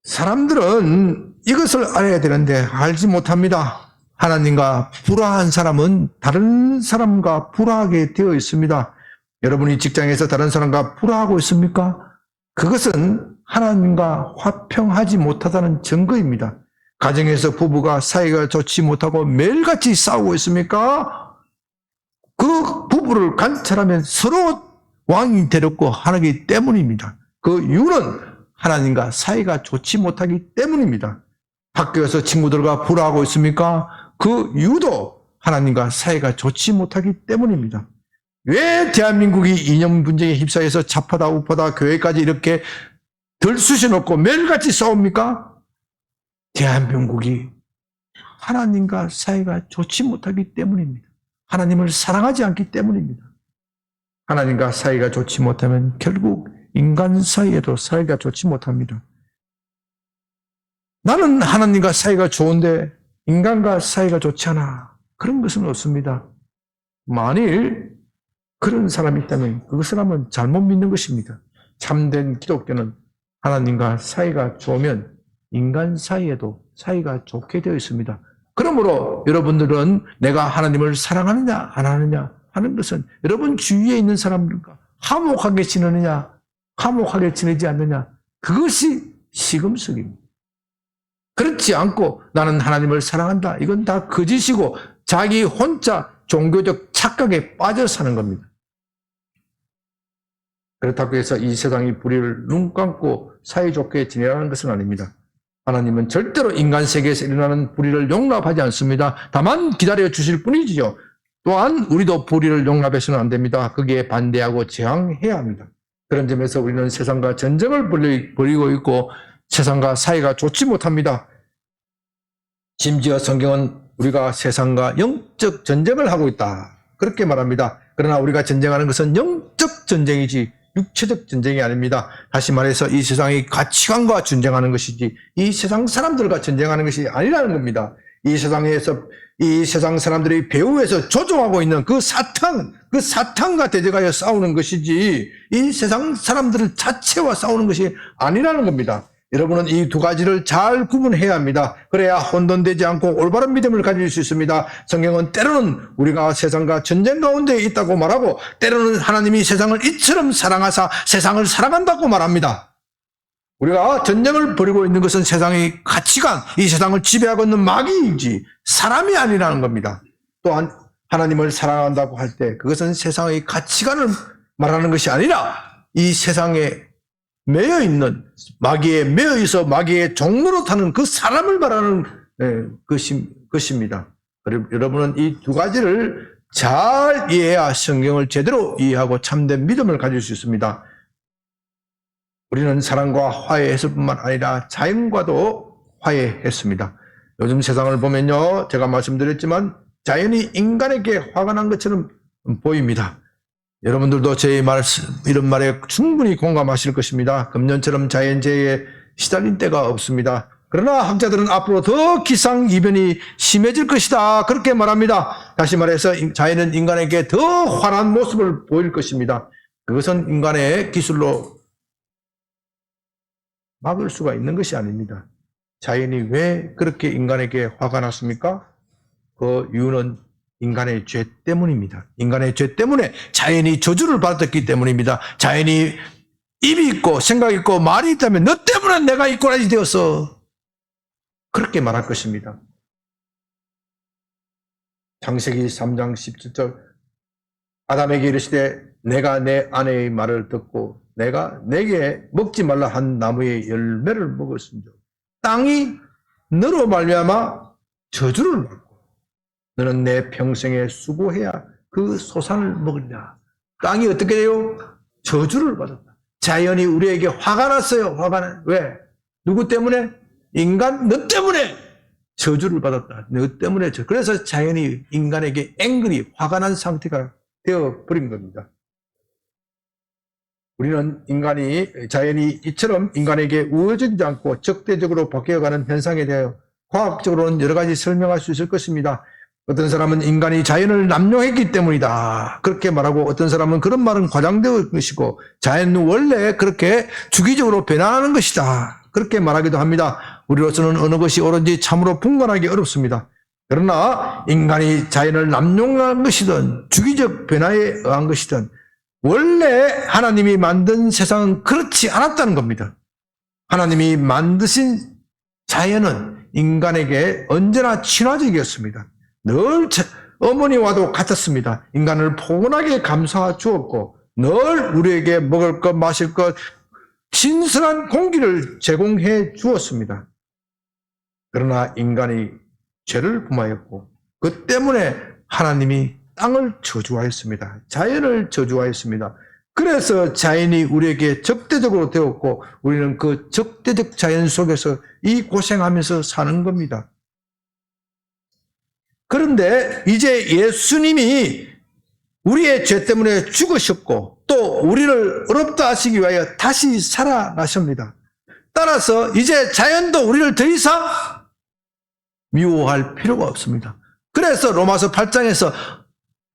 Speaker 1: 사람들은 이것을 알아야 되는데 알지 못합니다. 하나님과 불화한 사람은 다른 사람과 불화하게 되어 있습니다. 여러분이 직장에서 다른 사람과 불화하고 있습니까? 그것은 하나님과 화평하지 못하다는 증거입니다. 가정에서 부부가 사이가 좋지 못하고 매일같이 싸우고 있습니까? 그 부부를 관찰하면 서로 왕이 되려고 하기 때문입니다. 그 이유는 하나님과 사이가 좋지 못하기 때문입니다. 학교에서 친구들과 불화하고 있습니까? 그 이유도 하나님과 사이가 좋지 못하기 때문입니다. 왜 대한민국이 이념 분쟁에 휩싸여서 좌파다 우파다 교회까지 이렇게 들쑤셔놓고 매일같이 싸웁니까? 대한민국이 하나님과 사이가 좋지 못하기 때문입니다. 하나님을 사랑하지 않기 때문입니다. 하나님과 사이가 좋지 못하면 결국 인간 사이에도 사이가 좋지 못합니다. 나는 하나님과 사이가 좋은데 인간과 사이가 좋지 않아. 그런 것은 없습니다. 만일 그런 사람이 있다면 그 사람은 잘못 믿는 것입니다. 참된 기독교는 하나님과 사이가 좋으면 인간 사이에도 사이가 좋게 되어 있습니다. 그러므로 여러분들은 내가 하나님을 사랑하느냐 안 하느냐 하는 것은 여러분 주위에 있는 사람들과 화목하게 지내느냐 화목하게 지내지 않느냐 그것이 시금석입니다. 그렇지 않고 나는 하나님을 사랑한다. 이건 다 거짓이고 자기 혼자 종교적 착각에 빠져 사는 겁니다. 그렇다고 해서 이 세상의 불의를 눈 감고 사이좋게 지내라는 것은 아닙니다. 하나님은 절대로 인간 세계에서 일어나는 불의를 용납하지 않습니다. 다만 기다려 주실 뿐이지요. 또한 우리도 불의를 용납해서는 안 됩니다. 거기에 반대하고 저항해야 합니다. 그런 점에서 우리는 세상과 전쟁을 벌이고 있고 세상과 사이가 좋지 못합니다. 심지어 성경은 우리가 세상과 영적 전쟁을 하고 있다. 그렇게 말합니다. 그러나 우리가 전쟁하는 것은 영적 전쟁이지 육체적 전쟁이 아닙니다. 다시 말해서 이 세상의 가치관과 전쟁하는 것이지 이 세상 사람들과 전쟁하는 것이 아니라는 겁니다. 이 세상에서 이 세상 사람들이 배후에서 조종하고 있는 그 사탄과 대적하여 싸우는 것이지 이 세상 사람들 자체와 싸우는 것이 아니라는 겁니다. 여러분은 이 두 가지를 잘 구분해야 합니다. 그래야 혼돈되지 않고 올바른 믿음을 가질 수 있습니다. 성경은 때로는 우리가 세상과 전쟁 가운데 있다고 말하고 때로는 하나님이 세상을 이처럼 사랑하사 세상을 사랑한다고 말합니다. 우리가 전쟁을 벌이고 있는 것은 세상의 가치관, 이 세상을 지배하고 있는 마귀이지 사람이 아니라는 겁니다. 또한 하나님을 사랑한다고 할 때 그것은 세상의 가치관을 말하는 것이 아니라 이 세상에 매여 있는 마귀에 매여 있어 마귀의 종로로 타는 그 사람을 말하는 것입니다. 여러분은 이 두 가지를 잘 이해해야 성경을 제대로 이해하고 참된 믿음을 가질 수 있습니다. 우리는 사랑과 화해했을 뿐만 아니라 자연과도 화해했습니다. 요즘 세상을 보면요, 제가 말씀드렸지만 자연이 인간에게 화가 난 것처럼 보입니다. 여러분들도 제 이런 말에 충분히 공감하실 것입니다. 금년처럼 자연재해에 시달린 때가 없습니다. 그러나 학자들은 앞으로 더 기상이변이 심해질 것이다. 그렇게 말합니다. 다시 말해서 자연은 인간에게 더 환한 모습을 보일 것입니다. 그것은 인간의 기술로 막을 수가 있는 것이 아닙니다. 자연이 왜 그렇게 인간에게 화가 났습니까? 그 이유는 인간의 죄 때문입니다. 인간의 죄 때문에 자연이 저주를 받았기 때문입니다. 자연이 입이 있고 생각이 있고 말이 있다면 너 때문에 내가 이 꼬라지 되었어. 그렇게 말할 것입니다. 창세기 3장 17절 아담에게 이르시되 내가 내 아내의 말을 듣고 내가 내게 먹지 말라 한 나무의 열매를 먹었습니다. 땅이 너로 말미암아 저주를 받고 너는 내 평생에 수고해야 그 소산을 먹으리라. 땅이 어떻게 돼요? 저주를 받았다. 자연이 우리에게 화가 났어요. 화가 나. 왜? 누구 때문에? 인간, 너 때문에 저주를 받았다. 너 때문에. 그래서 자연이 인간에게 앵글이 화가 난 상태가 되어버린 겁니다. 우리는 자연이 이처럼 인간에게 우호적이지 않고 적대적으로 바뀌어가는 현상에 대하여 과학적으로는 여러 가지 설명할 수 있을 것입니다. 어떤 사람은 인간이 자연을 남용했기 때문이다. 그렇게 말하고 어떤 사람은 그런 말은 과장된 것이고 자연은 원래 그렇게 주기적으로 변화하는 것이다. 그렇게 말하기도 합니다. 우리로서는 어느 것이 옳은지 참으로 분간하기 어렵습니다. 그러나 인간이 자연을 남용한 것이든 주기적 변화에 의한 것이든 원래 하나님이 만든 세상은 그렇지 않았다는 겁니다. 하나님이 만드신 자연은 인간에게 언제나 친화적이었습니다. 늘 어머니와도 같았습니다. 인간을 포근하게 감싸 주었고 늘 우리에게 먹을 것, 마실 것, 신선한 공기를 제공해 주었습니다. 그러나 인간이 죄를 범하였고 그 때문에 하나님이 땅을 저주하였습니다. 자연을 저주하였습니다. 그래서 자연이 우리에게 적대적으로 되었고 우리는 그 적대적 자연 속에서 이 고생하면서 사는 겁니다. 그런데 이제 예수님이 우리의 죄 때문에 죽으셨고 또 우리를 의롭다 하시기 위하여 다시 살아나십니다. 따라서 이제 자연도 우리를 더 이상 미워할 필요가 없습니다. 그래서 로마서 8장에서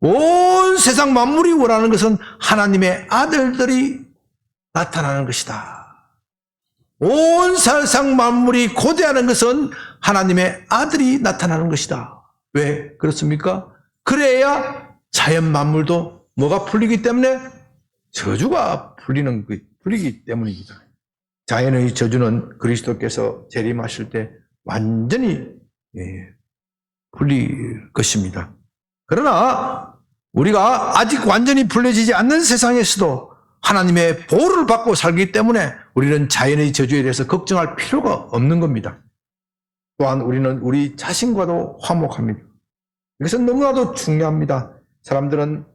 Speaker 1: 온 세상 만물이 원하는 것은 하나님의 아들들이 나타나는 것이다. 온 세상 만물이 고대하는 것은 하나님의 아들이 나타나는 것이다. 왜 그렇습니까? 그래야 자연 만물도 뭐가 풀리기 때문에 저주가 풀리기 때문입니다. 자연의 저주는 그리스도께서 재림하실 때 완전히 풀릴 것입니다. 그러나 우리가 아직 완전히 풀려지지 않는 세상에서도 하나님의 보호를 받고 살기 때문에 우리는 자연의 저주에 대해서 걱정할 필요가 없는 겁니다. 또한 우리는 우리 자신과도 화목합니다. 이것은 너무나도 중요합니다. 사람들은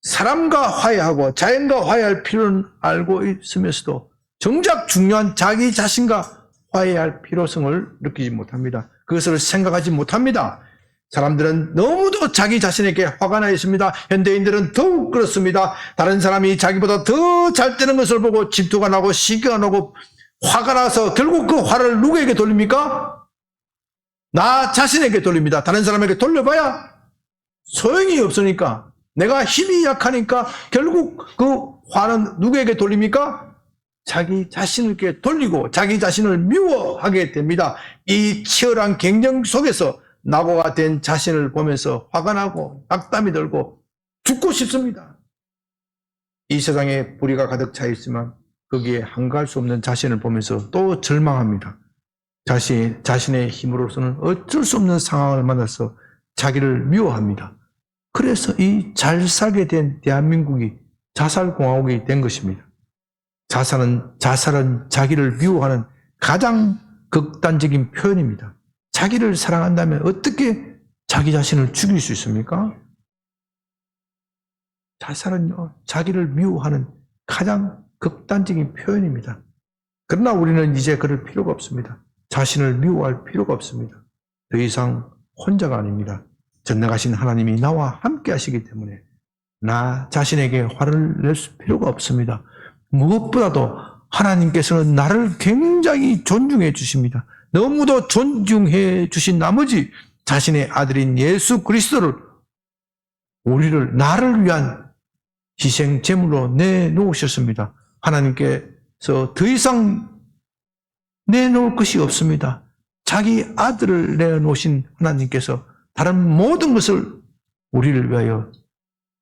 Speaker 1: 사람과 화해하고 자연과 화해할 필요는 알고 있으면서도 정작 중요한 자기 자신과 화해할 필요성을 느끼지 못합니다. 그것을 생각하지 못합니다. 사람들은 너무도 자기 자신에게 화가 나 있습니다. 현대인들은 더욱 그렇습니다. 다른 사람이 자기보다 더 잘 되는 것을 보고 질투가 나고 시기가 나고 화가 나서 결국 그 화를 누구에게 돌립니까? 나 자신에게 돌립니다. 다른 사람에게 돌려봐야 소용이 없으니까, 내가 힘이 약하니까 결국 그 화는 누구에게 돌립니까? 자기 자신에게 돌리고 자기 자신을 미워하게 됩니다. 이 치열한 경쟁 속에서 낙오가 된 자신을 보면서 화가 나고 낙담이 들고 죽고 싶습니다. 이 세상에 불의가 가득 차 있지만 거기에 한가할 수 없는 자신을 보면서 또 절망합니다. 자신의 힘으로서는 어쩔 수 없는 상황을 만나서 자기를 미워합니다. 그래서 이 잘 살게 된 대한민국이 자살공화국이 된 것입니다. 자살은 자기를 미워하는 가장 극단적인 표현입니다. 자기를 사랑한다면 어떻게 자기 자신을 죽일 수 있습니까? 자살은요, 자기를 미워하는 가장 극단적인 표현입니다. 그러나 우리는 이제 그럴 필요가 없습니다. 자신을 미워할 필요가 없습니다. 더 이상 혼자가 아닙니다. 전능하신 하나님이 나와 함께 하시기 때문에 나 자신에게 화를 낼 필요가 없습니다. 무엇보다도 하나님께서는 나를 굉장히 존중해 주십니다. 너무도 존중해 주신 나머지 자신의 아들인 예수 그리스도를 나를 위한 희생 제물로 내놓으셨습니다. 하나님께서 더 이상 내놓을 것이 없습니다. 자기 아들을 내놓으신 하나님께서 다른 모든 것을 우리를 위하여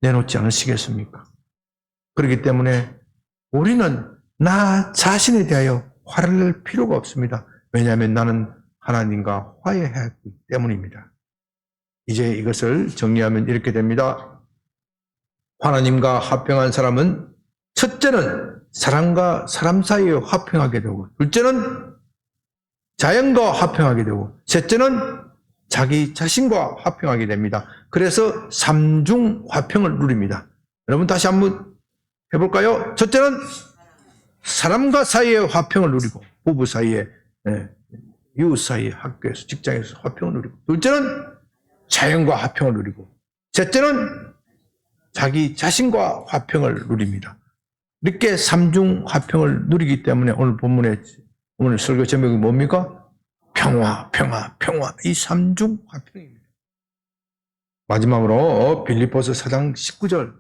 Speaker 1: 내놓지 않으시겠습니까? 그렇기 때문에 우리는 나 자신에 대하여 화를 낼 필요가 없습니다. 왜냐하면 나는 하나님과 화해하기 때문입니다. 이제 이것을 정리하면 이렇게 됩니다. 하나님과 화평한 사람은 첫째는 사람과 사람 사이에 화평하게 되고, 둘째는 자연과 화평하게 되고, 셋째는 자기 자신과 화평하게 됩니다. 그래서 삼중 화평을 누립니다. 여러분 다시 한번 해볼까요? 첫째는 사람과 사이에 화평을 누리고, 부부 사이에, 이웃 사이에, 학교에서, 직장에서 화평을 누리고, 둘째는 자연과 화평을 누리고, 셋째는 자기 자신과 화평을 누립니다. 이렇게 삼중 화평을 누리기 때문에 오늘 설교 제목이 뭡니까? 평화, 평화, 평화. 이 삼중 화평입니다. 마지막으로 빌립보서 4장 19절.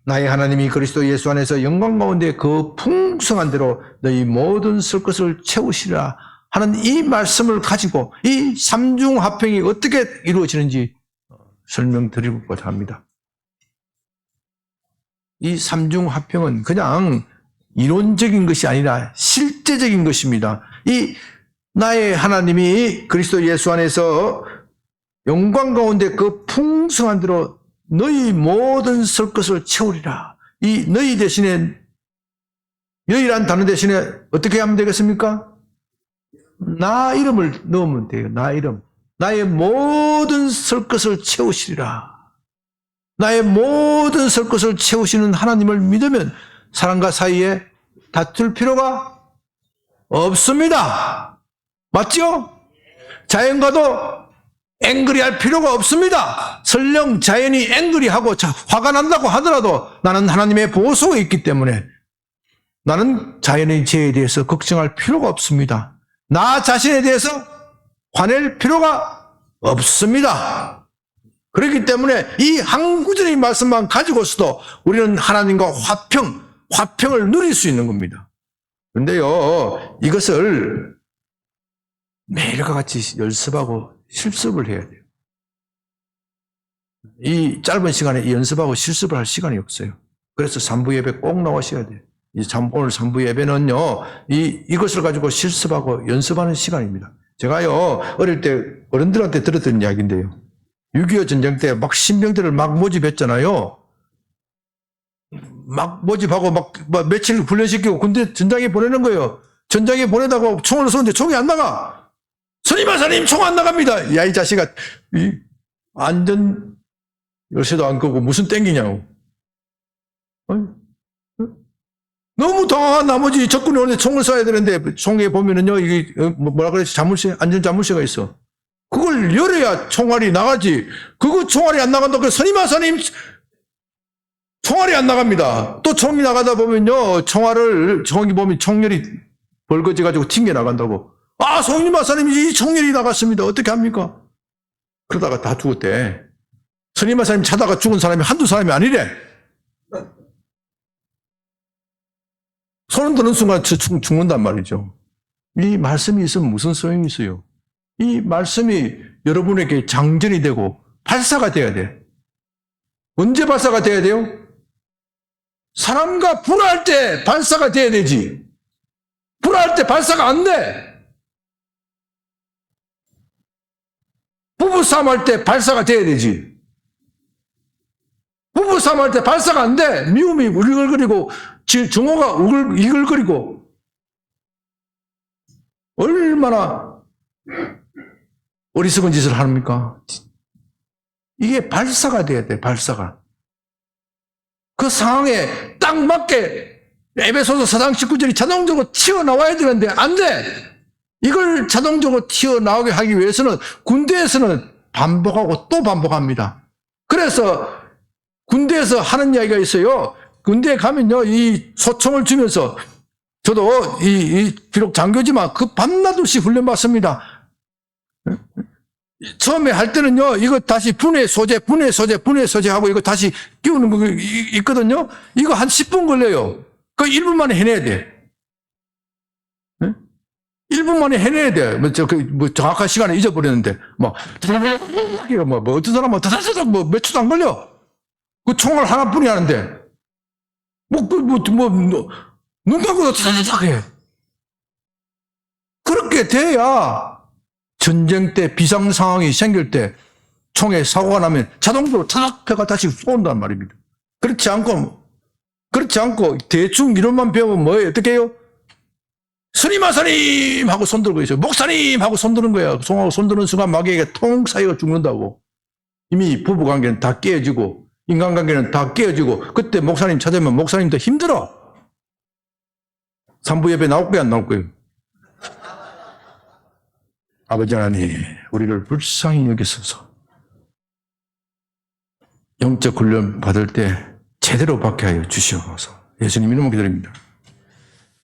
Speaker 1: 나의 하나님이 그리스도 예수 안에서 영광 가운데 그 풍성한 대로 너희 모든 쓸 것을 채우시리라 하는 이 말씀을 가지고 이 삼중합평이 어떻게 이루어지는지 설명드리고자 합니다. 이 삼중합평은 그냥 이론적인 것이 아니라 실제적인 것입니다. 이 나의 하나님이 그리스도 예수 안에서 영광 가운데 그 풍성한 대로 너희 모든 설 것을 채우리라. 이 너희 대신에, 너희란 단어 대신에 어떻게 하면 되겠습니까? 나 이름을 넣으면 돼요. 나 이름. 나의 모든 설 것을 채우시리라. 나의 모든 설 것을 채우시는 하나님을 믿으면 사람과 사이에 다툴 필요가 없습니다. 맞죠? 자연과도 앵그리할 필요가 없습니다. 설령 자연이 앵그리하고 화가 난다고 하더라도 나는 하나님의 보호 속에 있기 때문에 나는 자연의 죄에 대해서 걱정할 필요가 없습니다. 나 자신에 대해서 화낼 필요가 없습니다. 그렇기 때문에 이 한 구절의 말씀만 가지고서도 우리는 하나님과 화평을 누릴 수 있는 겁니다. 그런데요, 이것을 매일과 같이 연습하고 실습을 해야 돼요. 이 짧은 시간에 연습하고 실습을 할 시간이 없어요. 그래서 3부 예배 꼭 나오셔야 돼요. 오늘 3부 예배는요, 이것을 가지고 실습하고 연습하는 시간입니다. 제가요, 어릴 때 어른들한테 들었던 이야기인데요. 6.25 전쟁 때 막 신병들을 막 모집했잖아요. 막 모집하고 막 며칠 훈련시키고 군대 전장에 보내는 거예요. 전장에 보내다가 총을 쏘는데 총이 안 나가. 선임하사님 총 안 나갑니다. 야, 이 자식아, 이 안전 열쇠도 안 끄고 무슨 땡기냐고. 너무 당황한 나머지 적군이 오는데 총을 쏴야 되는데 총에 보면은요, 이게 뭐라 그러지? 자물쇠, 안전 자물쇠가 있어. 그걸 열어야 총알이 나가지. 그거 총알이 안 나간다고 선임하사님 총알이 안 나갑니다. 또 총이 나가다 보면요, 총이 보면 총열이 벌거지 가지고 튕겨 나간다고. 아, 선임하사님 이 총열이 나갔습니다. 어떻게 합니까? 그러다가 다 죽었대. 선임하사님 찾아가 죽은 사람이 한두 사람이 아니래. 손을 드는 순간 죽는단 말이죠. 이 말씀이 있으면 무슨 소용이 있어요? 이 말씀이 여러분에게 장전이 되고 발사가 돼야 돼. 언제 발사가 돼야 돼요? 사람과 불화할 때 발사가 돼야 되지. 불화할 때 발사가 안 돼. 부부싸움 할 때 발사가 돼야 되지. 부부싸움 할 때 발사가 안 돼. 미움이 우글거리고 증오가 이글거리고 얼마나 어리석은 짓을 합니까? 이게 발사가 돼야 돼, 발사가. 그 상황에 딱 맞게 에베소서 4장 19절이 자동적으로 튀어나와야 되는데 안 돼. 이걸 자동적으로 튀어나오게 하기 위해서는 군대에서는 반복하고 또 반복합니다. 그래서 군대에서 하는 이야기가 있어요. 군대에 가면요, 이 소총을 주면서 저도 비록 장교지만 그 밤낮없이 훈련받습니다. 처음에 할 때는요, 이거 다시 분해 소재 하고 이거 다시 끼우는 거 있거든요. 이거 한 10분 걸려요. 그 1분 만에 해내야 돼. 1분 만에 해내야 돼. 정확한 시간을 잊어버렸는데, 어떤 사람은 몇 초도 안 걸려. 그 총알 하나뿐이 하는데, 눈 감고도 타닥타닥 해. 그렇게 돼야 전쟁 때 비상 상황이 생길 때 총에 사고가 나면 자동적으로 타닥 해가 다시 쏜단 말입니다. 그렇지 않고 대충 이론만 배우면 뭐예요? 어떻게 해요? 스님하사님 하고 손들고 있어요. 목사님 하고 손드는 거야. 손드는 순간 마귀에게 통 사이가 죽는다고. 이미 부부관계는 다 깨어지고 인간관계는 다 깨어지고 그때 목사님 찾으면 목사님도 힘들어. 3부 예배 나올 거야 안 나올 거예요? 아버지 하나님, 우리를 불쌍히 여기소서. 영적 훈련 받을 때 제대로 받게 하여 주시옵소서. 예수님 이름으로 기도드립니다.